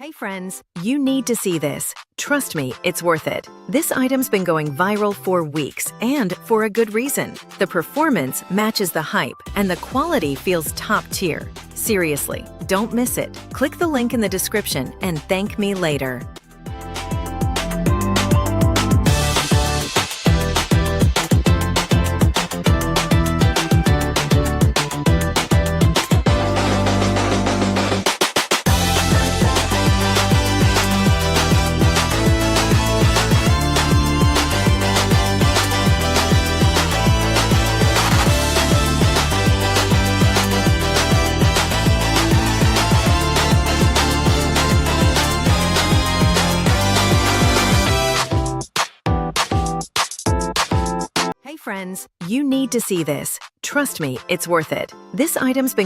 Hey friends, you need to see this. Trust me, it's worth it. This item's been going viral for weeks, and for a good reason. The performance matches the hype, and the quality feels top tier. Seriously, don't miss it. Click the link in the description and thank me later. Hey friends, you need to see this. Trust me, it's worth it. This item's been